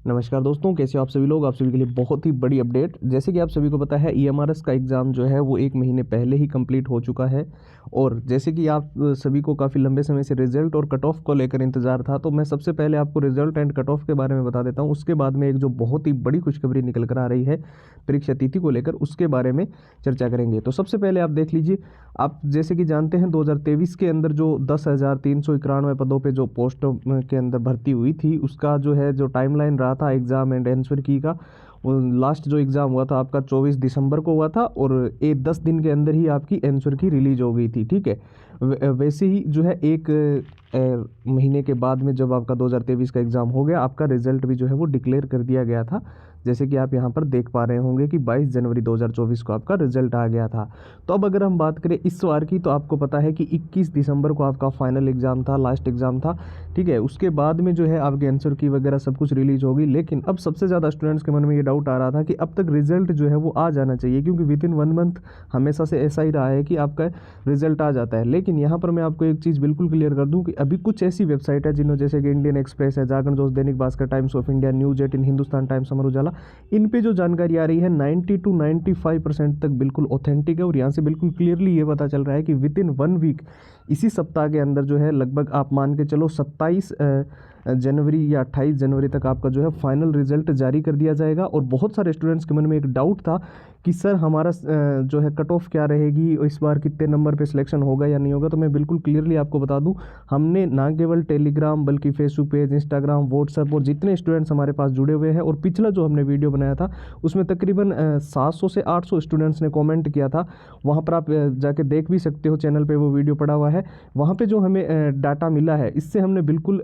नमस्कार दोस्तों, कैसे हो आप सभी लोग। आप सभी के लिए बहुत ही बड़ी अपडेट। जैसे कि आप सभी को पता है ईएमआरएस का एग्ज़ाम जो है वो 1 महीने पहले ही कंप्लीट हो चुका है। और जैसे कि आप सभी को काफ़ी लंबे समय से रिजल्ट और कट ऑफ को लेकर इंतज़ार था, तो मैं सबसे पहले आपको रिजल्ट एंड कट ऑफ के बारे में बता देता हूँ। उसके बाद में एक जो बहुत ही बड़ी खुशखबरी निकल कर आ रही है परीक्षा तिथि को लेकर, उसके बारे में चर्चा करेंगे। तो सबसे पहले आप देख लीजिए, आप जैसे कि जानते हैं 2023 के अंदर जो 10,391 पदों पे जो पोस्ट के अंदर भर्ती हुई थी, उसका जो टाइमलाइन रहा था एग्ज़ाम एंड आंसर की का, वो लास्ट जो एग्ज़ाम हुआ था आपका 24 दिसंबर को हुआ था और 10 दिन के अंदर ही आपकी आंसर की रिलीज हो गई थी। ठीक है, वैसे ही जो है एक महीने के बाद में जब आपका 2023 का एग्ज़ाम हो गया, आपका रिजल्ट भी जो है वो डिक्लेयर कर दिया गया था। जैसे कि आप यहाँ पर देख पा रहे होंगे कि 22 जनवरी 2024 को आपका रिजल्ट आ गया था। तो अब अगर हम बात करें इस बार की, तो आपको पता है कि 21 दिसंबर को आपका फाइनल एग्ज़ाम था, लास्ट एग्ज़ाम था। ठीक है, उसके बाद में जो है आपके आंसर की वगैरह सब कुछ रिलीज होगी। लेकिन अब सबसे ज़्यादा स्टूडेंट्स के मन में ये डाउट आ रहा था कि अब तक रिजल्ट जो है वो आ जाना चाहिए, क्योंकि विद इन 1 मंथ हमेशा से ऐसा ही रहा है कि आपका रिजल्ट आ जाता है। लेकिन यहाँ पर मैं आपको एक चीज़ बिल्कुल क्लियर कर दूँ कि अभी कुछ ऐसी वेबसाइट है जिन्होंने, जैसे कि इंडियन एक्सप्रेस है, Jagran Josh, Dainik Bhaskar, Times of India, News 18, Hindustan Times, Amar Ujala, इन पे जो जानकारी आ रही है 90 to 95% तक बिल्कुल ऑथेंटिक है। और यहाँ से बिल्कुल क्लियरली ये पता चल रहा है कि विद इन 1 वीक, इसी सप्ताह के अंदर जो है लगभग आप मान के चलो 27 जनवरी या 28 जनवरी तक आपका जो है फाइनल रिजल्ट जारी कर दिया जाएगा। और बहुत सारे स्टूडेंट्स के मन में एक डाउट था कि सर हमारा जो है कट ऑफ क्या रहेगी, इस बार कितने नंबर पे सिलेक्शन होगा या नहीं होगा। तो मैं बिल्कुल क्लियरली आपको बता दूं, हमने ना केवल टेलीग्राम बल्कि फेसबुक पेज, इंस्टाग्राम, व्हाट्सएप और जितने स्टूडेंट्स हमारे पास जुड़े हुए हैं, और पिछला जो हमने वीडियो बनाया था उसमें तकरीबन 700 से 800 स्टूडेंट्स ने कॉमेंट किया था। वहाँ पर आप जाके देख भी सकते हो, चैनल पर वो वीडियो पड़ा हुआ है। वहाँ पर जो हमें डाटा मिला है, इससे हमने बिल्कुल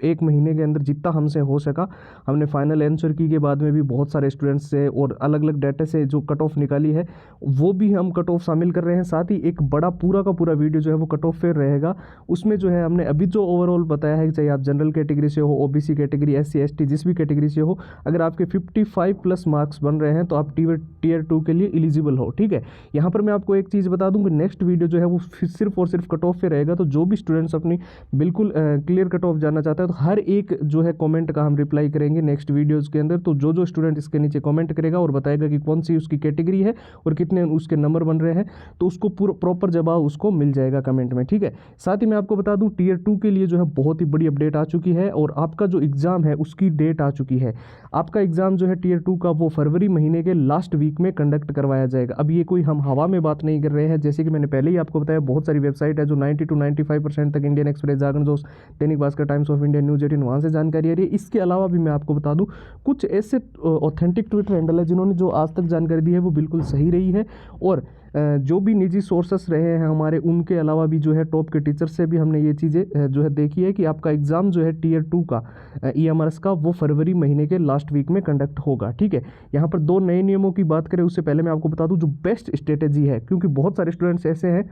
1 महीने के अंदर जितना हमसे हो सका, हमने फाइनल आंसर की के बाद में भी बहुत सारे स्टूडेंट्स से और अलग अलग डाटा से जो कट ऑफ निकाली है वो भी हम कट ऑफ शामिल कर रहे हैं। साथ ही एक बड़ा पूरा का पूरा वीडियो जो है वो कट ऑफ फेयर रहेगा। उसमें जो है हमने अभी जो ओवरऑल बताया है, चाहे आप जनरल कैटेगरी से हो, ओबीसी कैटेगरी, एससी एसटी, जिस भी कैटेगरी से हो, अगर आपके 55 प्लस मार्क्स बन रहे हैं तो आप टीयर 2 के लिए एलिजिबल हो। ठीक है, यहाँ पर मैं आपको एक चीज़ बता दूं कि नेक्स्ट वीडियो जो है वो सिर्फ और सिर्फ कट ऑफ पे रहेगा। तो जो भी स्टूडेंट्स अपनी बिल्कुल क्लियर कट ऑफ जानना चाहता है, तो हर एक जो है कमेंट का हम रिप्लाई करेंगे नेक्स्ट वीडियोज़ के अंदर। तो जो स्टूडेंट इसके नीचे कमेंट करेगा और बताएगा कि कौन सी उसकी कैटेगरी है और कितने उसके नंबर बन रहे हैं, तो उसको प्रॉपर जवाब उसको मिल जाएगा कमेंट में। ठीक है, साथ ही मैं आपको बता दूं टीयर 2 के लिए जो है बहुत ही बड़ी अपडेट आ चुकी है और आपका जो एग्ज़ाम है उसकी डेट आ चुकी है। आपका एग्ज़ाम जो है टीयर 2 का वो फरवरी महीने के लास्ट वीक में कंडक्ट करवाया जाएगा। अब ये कोई हम हवा में बात नहीं कर रहे हैं, जैसे कि मैंने पहले ही आपको बताया, बहुत सारी वेबसाइट है जो 90 to 95% तक, Indian express, Jagran Josh, Dainik Bhaskar, Times of India, News 18, वहाँ से जानकारी आ रही है। इसके अलावा भी मैं आपको बता दूं कुछ ऐसे ऑथेंटिक ट्विटर हैंडल है जिन्होंने जो आज तक जानकारी दी है वो बिल्कुल सही रही है। और जो भी निजी सोर्सेस रहे हैं हमारे, उनके अलावा भी जो है टॉप के टीचर से भी हमने ये चीज़ें जो है देखी है कि आपका एग्ज़ाम जो है टीयर 2 का ईएमआरएस का वो फरवरी महीने के लास्ट वीक में कंडक्ट होगा। ठीक है, यहाँ पर 2 नए नियमों की बात करें उससे पहले मैं आपको बता दूं जो बेस्ट स्ट्रेटेजी है, क्योंकि बहुत सारे स्टूडेंट्स ऐसे हैं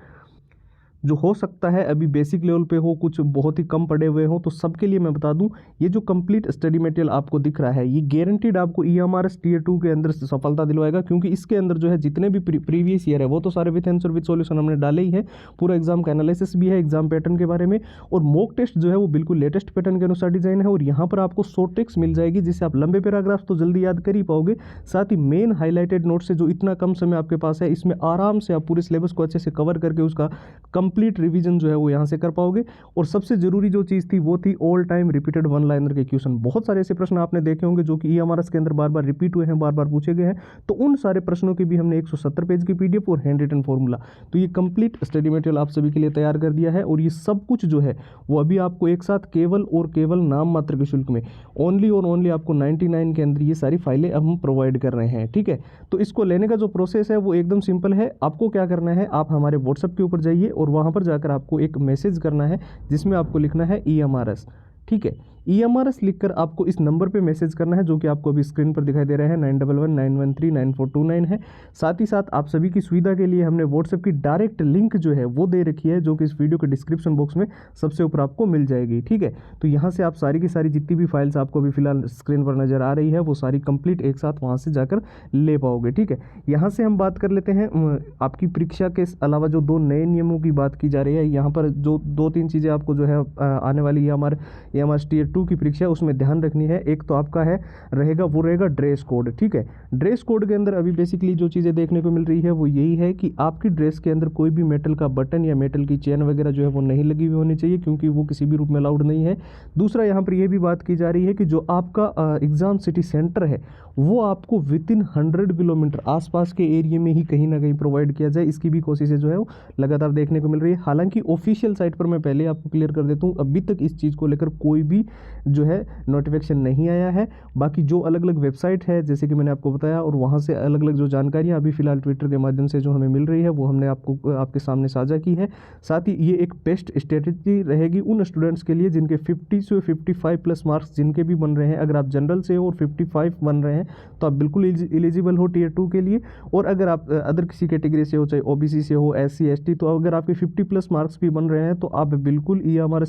जो हो सकता है अभी बेसिक लेवल पे हो, कुछ बहुत ही कम पढ़े हुए हो, तो सबके लिए मैं बता दूं ये जो कंप्लीट स्टडी मटेरियल आपको दिख रहा है, ये गारंटीड आपको ईएमआरएस टीयर 2 के अंदर सफलता दिलवाएगा। क्योंकि इसके अंदर जो है जितने भी प्रीवियस ईयर है वो तो सारे विथ आंसर विथ सॉल्यूशन हमने डाले ही है, पूरा एग्जाम का एनालिसिस भी है एग्जाम पैटर्न के बारे में, और मॉक टेस्ट जो है वो बिल्कुल लेटेस्ट पैटर्न के अनुसार डिजाइन है। और यहाँ पर आपको शॉर्ट ट्रिक्स मिल जाएगी जिससे आप लंबे पैराग्राफ तो जल्दी याद कर ही पाओगे, साथ ही मेन हाईलाइटेड नोट से जो इतना कम समय आपके पास है, इसमें आराम से आप पूरे सिलेबस को अच्छे से कवर करके उसका कंप्लीट रिवीजन जो है वो यहाँ से कर पाओगे। और सबसे जरूरी जो चीज़ थी वो थी all time repeated one liner के क्वेश्चन। बहुत सारे ऐसे प्रश्न आपने देखे होंगे जो कि ईएमआरएस के अंदर बार बार रिपीट हुए हैं, बार बार पूछे गए हैं, तो उन सारे प्रश्नों की भी हमने 170 पेज की पीडीएफ और हैंड रिटन फॉर्मूला, तो ये कंप्लीट स्टडी मटेरियल आप सभी के लिए तैयार कर दिया है। और ये सब कुछ जो है वो अभी आपको एक साथ केवल और केवल नाम मात्र के शुल्क में ओनली और ओनली आपको 99 के अंदर ये सारी फाइलें अब हम प्रोवाइड कर रहे हैं। ठीक है, तो इसको लेने का जो प्रोसेस है वो एकदम सिंपल है। आपको क्या करना है, आप हमारे व्हाट्सएप के ऊपर जाइए और वहाँ पर जाकर आपको एक मैसेज करना है जिसमें आपको लिखना है ईएमआरएस। ठीक है, ईएमआरएस लिखकर आपको इस नंबर पे मैसेज करना है जो कि आपको अभी स्क्रीन पर दिखाई दे रहा है, 9119139429 है। साथ ही साथ आप सभी की सुविधा के लिए हमने व्हाट्सएप की डायरेक्ट लिंक जो है वो दे रखी है, जो कि इस वीडियो के डिस्क्रिप्शन बॉक्स में सबसे ऊपर आपको मिल जाएगी। ठीक है, तो यहाँ से आप सारी की सारी जितनी भी फाइल्स आपको अभी फिलहाल स्क्रीन पर नजर आ रही है वो सारी कंप्लीट एक साथ वहाँ से जाकर ले पाओगे। ठीक है, यहाँ से हम बात कर लेते हैं आपकी परीक्षा के अलावा जो 2 नए नियमों की बात की जा रही है। यहाँ पर जो 2-3 चीज़ें आपको जो है आने वाली ईएमआर टीयर 2 की परीक्षा है उसमें ध्यान रखनी है, एक तो आपका है रहेगा वो रहेगा ड्रेस कोड। ठीक है, ड्रेस कोड के अंदर अभी बेसिकली जो चीज़ें देखने को मिल रही है वो यही है कि आपकी ड्रेस के अंदर कोई भी मेटल का बटन या मेटल की चेन वगैरह जो है वो नहीं लगी हुई होनी चाहिए, क्योंकि वो किसी भी रूप में अलाउड नहीं है। दूसरा यहाँ पर यह भी बात की जा रही है कि जो आपका एग्ज़ाम सिटी सेंटर है वो आपको विदिन 100 किलोमीटर आसपास के एरिया में ही कहीं ना कहीं प्रोवाइड किया जाए, इसकी भी कोशिशें जो है वो लगातार देखने को मिल रही है। हालांकि ऑफिशियल साइट पर मैं पहले आपको क्लियर कर देता हूँ, अभी तक इस चीज़ को लेकर कोई भी जो है नोटिफिकेशन नहीं आया है। बाकी जो अलग अलग वेबसाइट है जैसे कि मैंने आपको बताया, और वहाँ से अलग अलग जो जानकारियाँ अभी फिलहाल ट्विटर के माध्यम से जो हमें मिल रही है वो हमने आपको आपके सामने साझा की है। साथ ही ये एक बेस्ट स्ट्रेटजी रहेगी उन स्टूडेंट्स के लिए जिनके 50 से 55 प्लस मार्क्स जिनके भी बन रहे हैं। अगर आप जनरल से हो और 55 बन रहे हैं तो आप बिल्कुल एलिजिबल हो टियर 2 के लिए। और अगर आप अदर किसी कैटेगरी से हो, चाहे ओबीसी से हो, SC ST, तो अगर आपके 50 प्लस मार्क्स भी बन रहे हैं तो आप बिल्कुल ये हमारे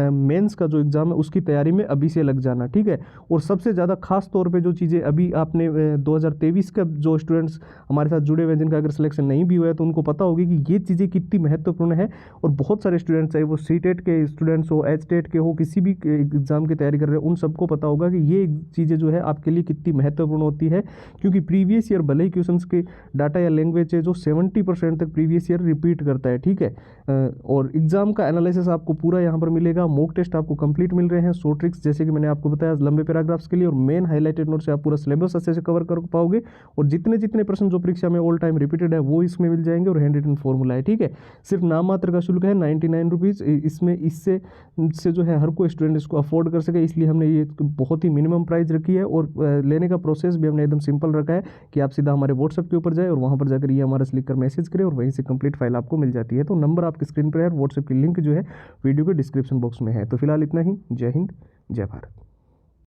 मेंस का जो एग्ज़ाम है उसकी तैयारी में अभी से लग जाना। ठीक है, और सबसे ज़्यादा खास तौर पे जो चीज़ें अभी आपने 2023 का जो स्टूडेंट्स हमारे साथ जुड़े हुए हैं जिनका अगर सिलेक्शन नहीं भी हुआ है तो उनको पता होगी कि ये चीज़ें कितनी महत्वपूर्ण है। और बहुत सारे स्टूडेंट्स चाहे वो CTET के स्टूडेंट्स हो, HTET के हो, किसी भी एग्ज़ाम की तैयारी कर रहे हैं, उन सबको पता होगा कि ये चीज़ें जो है आपके लिए कितनी महत्वपूर्ण होती है। क्योंकि प्रीवियस ईयर भले ही क्वेश्चंस के डाटा या लैंग्वेज है जो 70% तक प्रीवियस ईयर रिपीट करता है। ठीक है, और एग्जाम का एनालिसिस आपको पूरा यहाँ पर मिलेगा, मॉक टेस्ट आपको कंप्लीट मिल रहे हैं, शॉर्ट ट्रिक्स जैसे कि मैंने आपको बताया लंबे पैराग्राफ्स के लिए, और मेन हाईलाइटेड नोट से आप पूरा सिलेबस अच्छे से कवर कर पाओगे। और जितने जितने प्रश्न जो परीक्षा में ऑल टाइम रिपीटेड है वो इसमें मिल जाएंगे, और हैंड रिटन फॉर्मूला है। ठीक है, सिर्फ नाम मात्र का शुल्क है 99 रुपीज़। इसमें इससे जो है हर कोई स्टूडेंट इसको अफोर्ड कर सके, इसलिए हमने ये बहुत ही मिनिमम प्राइस रखी है। और लेने का प्रोसेस भी हमने एकदम सिंपल रखा है कि आप सीधा हमारे व्हाट्सएप के ऊपर जाए और वहाँ पर जाकर ये हमारा लिख कर मैसेज करें और वहीं से कंप्लीट फाइल आपको मिल जाती है। तो नंबर आपकी स्क्रीन पर है, व्हाट्सएप की लिंक जो है वीडियो के डिस्क्रिप्शन बॉक्स में है। तो फिलहाल इतना ही। जय हिंद, जय भारत।